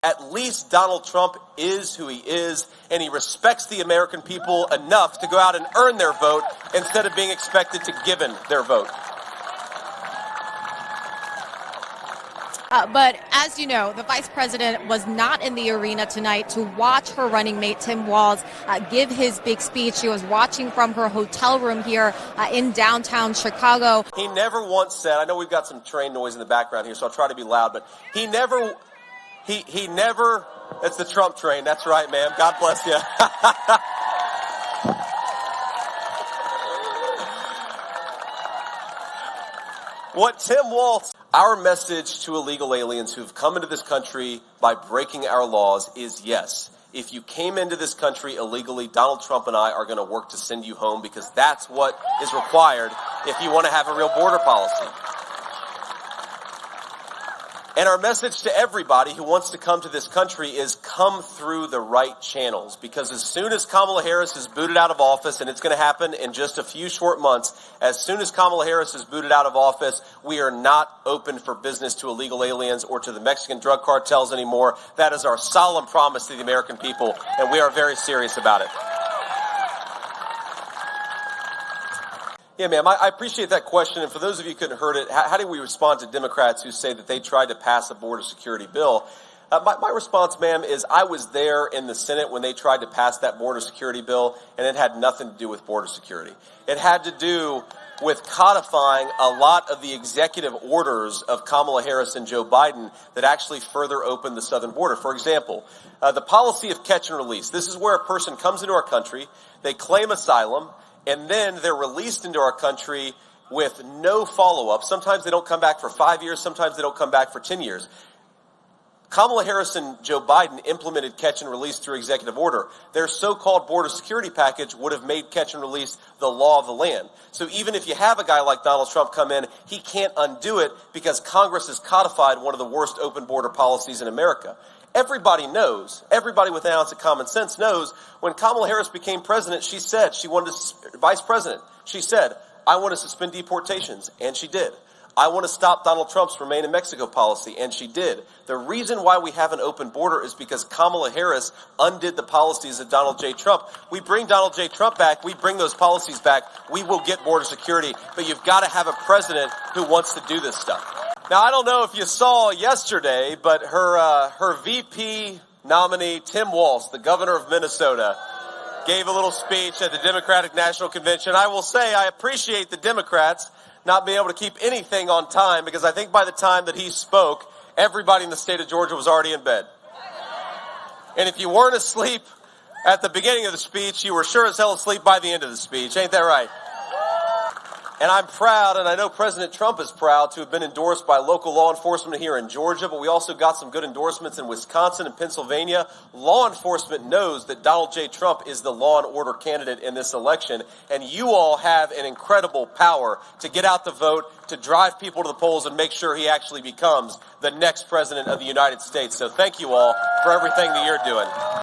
At least Donald Trump is who he is, and he respects the American people enough to go out and earn their vote instead of being expected to give in their vote. But as you know, the vice president was not in the arena tonight to watch her running mate, Tim Walz, give his big speech. She was watching from her hotel room here in downtown Chicago. He never once said, I know we've got some train noise in the background here, so I'll try to be loud, but he never, it's the Trump train. That's right, ma'am. God bless you. What Tim Walz, our message to illegal aliens who've come into this country by breaking our laws is yes. If you came into this country illegally, Donald Trump and I are going to work to send you home because that's what is required if you want to have a real border policy. And our message to everybody who wants to come to this country is come through the right channels, because as soon as Kamala Harris is booted out of office, and it's going to happen in just a few short months, as soon as Kamala Harris is booted out of office, we are not open for business to illegal aliens or to the Mexican drug cartels anymore. That is our solemn promise to the American people, and we are very serious about it. Yeah, ma'am, I appreciate that question. And for those of you who couldn't heard it, how do we respond to Democrats who say that they tried to pass a border security bill? My response, ma'am, is I was there in the Senate when they tried to pass that border security bill, and it had nothing to do with border security. It had to do with codifying a lot of the executive orders of Kamala Harris and Joe Biden that actually further opened the southern border. For example, the policy of catch and release. This is where a person comes into our country, they claim asylum, and then they're released into our country with no follow-up. Sometimes they don't come back for 5 years. Sometimes they don't come back for 10 years. Kamala Harris and Joe Biden implemented catch and release through executive order. Their so-called border security package would have made catch and release the law of the land. So even if you have a guy like Donald Trump come in, he can't undo it because Congress has codified one of the worst open border policies in America. Everybody knows, everybody with an ounce of common sense knows, when Kamala Harris became president, she said she wanted to, vice president, she said, I want to suspend deportations, and she did. I want to stop Donald Trump's Remain in Mexico policy, and she did. The reason why we have an open border is because Kamala Harris undid the policies of Donald J. Trump. We bring Donald J. Trump back, we bring those policies back, we will get border security, but you've got to have a president who wants to do this stuff. Now, I don't know if you saw yesterday, but her VP nominee, Tim Walz, the governor of Minnesota, gave a little speech at the Democratic National Convention. I will say I appreciate the Democrats not being able to keep anything on time, because I think by the time that he spoke, everybody in the state of Georgia was already in bed. And if you weren't asleep at the beginning of the speech, you were sure as hell asleep by the end of the speech. Ain't that right? And I'm proud, and I know President Trump is proud, to have been endorsed by local law enforcement here in Georgia, but we also got some good endorsements in Wisconsin and Pennsylvania. Law enforcement knows that Donald J. Trump is the law and order candidate in this election, and you all have an incredible power to get out the vote, to drive people to the polls, and make sure he actually becomes the next president of the United States. So thank you all for everything that you're doing.